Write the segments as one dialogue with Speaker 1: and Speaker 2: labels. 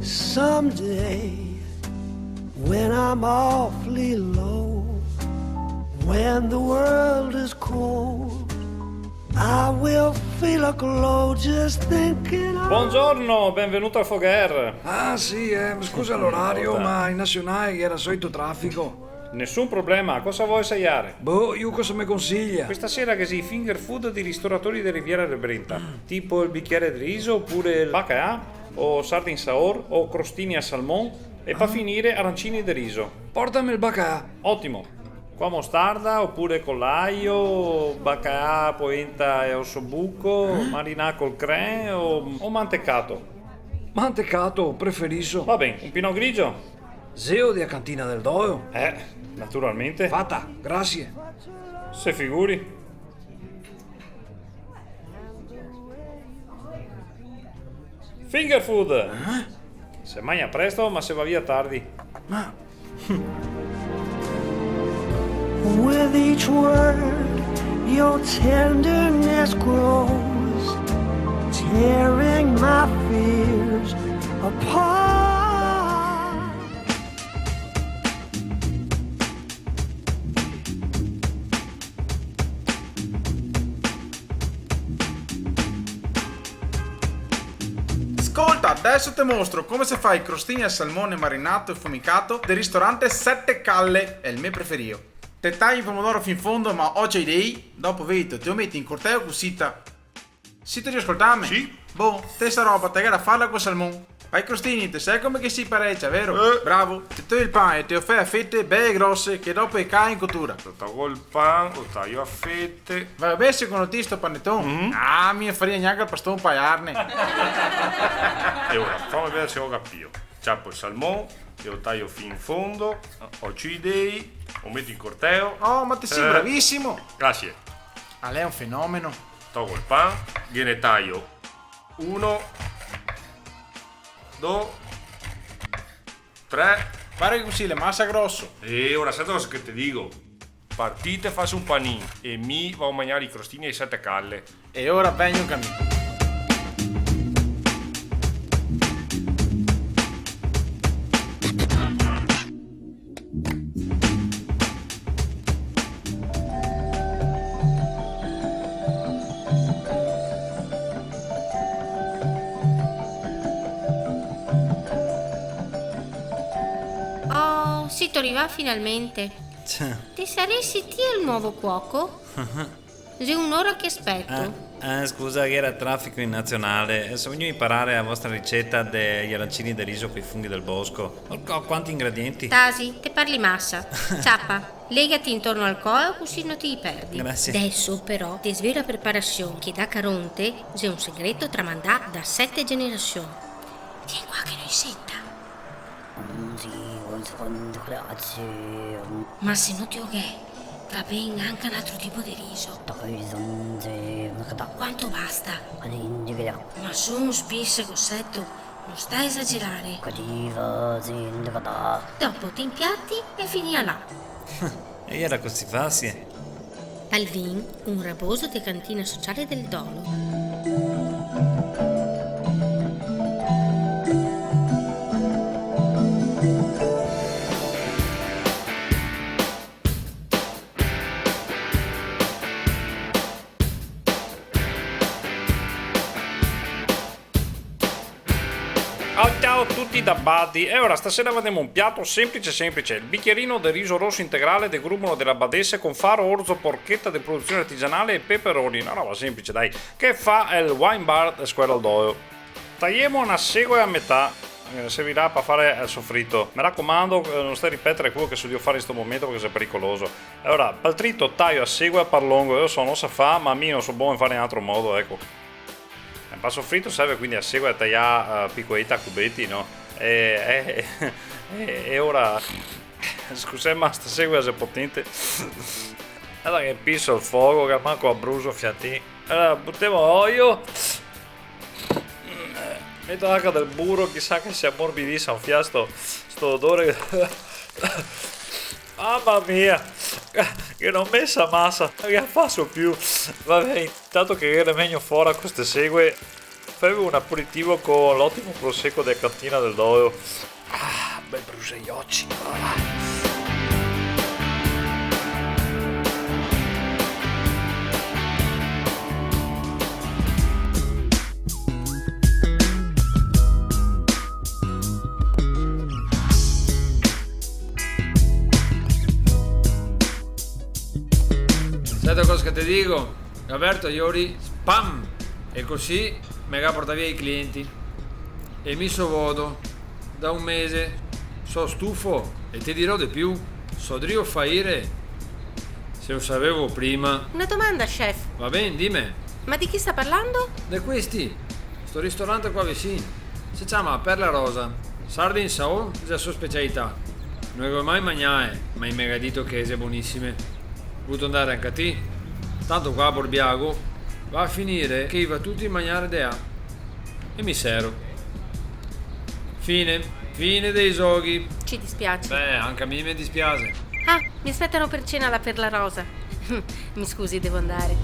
Speaker 1: Someday, when I'm awfully low, when the world is cold, I will feel a glow just thinking of...
Speaker 2: Buongiorno, benvenuto al Fogher.
Speaker 3: Ah sì, scusa l'orario, ma in nazionale era solito traffico.
Speaker 2: Nessun problema, cosa vuoi assaggiare?
Speaker 3: Boh, io cosa mi consiglia?
Speaker 2: Questa sera che si finger food di ristoratori di Riviera del Brenta, tipo il bicchiere di riso oppure il baccaà o sardine saor o crostini al salmon e per finire arancini di riso.
Speaker 3: Portami il bacà.
Speaker 2: Ottimo. Qua mostarda oppure con l'aglio, baccaà, polenta e ossobuco, marinà col crème o mantecato.
Speaker 3: Mantecato, preferisco.
Speaker 2: Va bene, un pinot grigio?
Speaker 3: Zio di Cantina del Doio.
Speaker 2: Naturalmente.
Speaker 3: Fatta, grazie.
Speaker 2: Se figuri. Finger food. Se mangia presto, ma se va via tardi.
Speaker 3: Ma
Speaker 1: With each word, your tenderness grows, tearing my fears apart.
Speaker 4: Ascolta, adesso ti mostro come si fa i crostini al salmone marinato e fumicato del ristorante Sette Calle, è il mio preferito. Te tagli il pomodoro fin fondo, ma oggi idei, dopo vedo, te lo metti in corteo cosita. Si ti riascoltami?
Speaker 5: Sì.
Speaker 4: Boh, stessa roba, te gara farla con salmone. Fai i crostini, te sai come che si pareggia, vero? Bravo, ti togli il pane e te lo fai a fette belle grosse che dopo cai in cottura.
Speaker 5: Tolgo il pan, lo taglio a fette.
Speaker 4: Va bene secondo te sto panettone? Ah, mi faria neanche il pastone paiarne.
Speaker 5: E ora fammi vedere se ho capito. Ciappo il salmone, che lo taglio fin in fondo, ho idei, lo metto in corteo.
Speaker 4: Oh, ma te sei bravissimo.
Speaker 5: Grazie.
Speaker 4: Ah, lei è un fenomeno.
Speaker 5: Tolgo il pan, gliene taglio 1, 2, 3.
Speaker 4: Guarda che così le massa grosso.
Speaker 5: E ora senti cosa che ti dico. Partite, fai un panino e mi va a mangiare i crostini ai Sette Calle.
Speaker 4: E ora vengo in cammino.
Speaker 6: Oh, si arriva finalmente. Ti saresti te il nuovo cuoco? C'è un'ora che aspetto.
Speaker 7: Scusa che era traffico in nazionale. Se voglio imparare la vostra ricetta degli arancini di riso con i funghi del bosco. Quanti ingredienti?
Speaker 6: Tasi, te parli massa. Ciappa, legati intorno al collo così non ti perdi.
Speaker 7: Grazie.
Speaker 6: Adesso però ti svelo la preparazione che da Caronte c'è un segreto tramandato da 7 generazioni. Vieni qua che noi senta. Ma se non ti oghe, va bene anche un altro tipo di riso. Quanto basta? Ma sono spisse cossetto, non stai a esagerare. Dopo ti impiatti e finia là.
Speaker 7: E era così facile.
Speaker 6: Al vin, un raboso di cantina sociale del Dolo.
Speaker 2: Ciao a tutti da Buddy e ora stasera vedremo un piatto semplice, il bicchierino del riso rosso integrale del grumo della Badesse con faro, orzo, porchetta di produzione artigianale e peperoni, una roba semplice dai, che fa il wine bar del Squirrel Doyle. Tagliamo una segola a metà, servirà per fare il soffritto, mi raccomando non stai a ripetere quello che so io fare in questo momento perché è pericoloso. Allora, per il trito taglio a segola per lungo, io so non sa fa ma a me non so buono fare in altro modo, ecco. Il soffritto serve quindi a seguire a tagliare piccoletta a cubetti, no? E ora scusate ma sta seguita è potente. Allora che pisso il fuoco che manco a brucio fiati. Allora buttiamo olio, metto anche del burro, chissà che si ammorbidisce un fiasto sto odore. Mamma mia, che non messa massa, non che faccio più. Vabbè, intanto che era meglio fuori a queste segue.
Speaker 8: Fai un aperitivo con l'ottimo prosecco della cantina del Dorio. Bel bruseiocci.
Speaker 3: Sai la cosa che ti dico? Roberto, ieri spam! E così mi porta via i clienti. E mi sovodo. Da un mese. So stufo. E ti dirò di più. So drio faire. Se lo sapevo prima.
Speaker 6: Una domanda, chef.
Speaker 3: Va bene, dimmi.
Speaker 6: Ma di chi sta parlando?
Speaker 3: Da questi. Sto ristorante qua vicino. Si chiama Perla Rosa. Sarde in Sao è la sua specialità. Non avevo mai mangiato, ma mi ha detto che è buonissime. Voluto andare anche a te. Tanto qua a Borbiago va a finire che va tutti a mangiare da A. E mi sero. Fine dei giochi.
Speaker 6: Ci dispiace.
Speaker 3: Beh, anche a me mi dispiace.
Speaker 6: Ah, mi aspettano per cena alla Perla Rosa. Mi scusi, devo andare.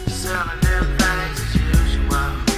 Speaker 1: Selling them things as usual.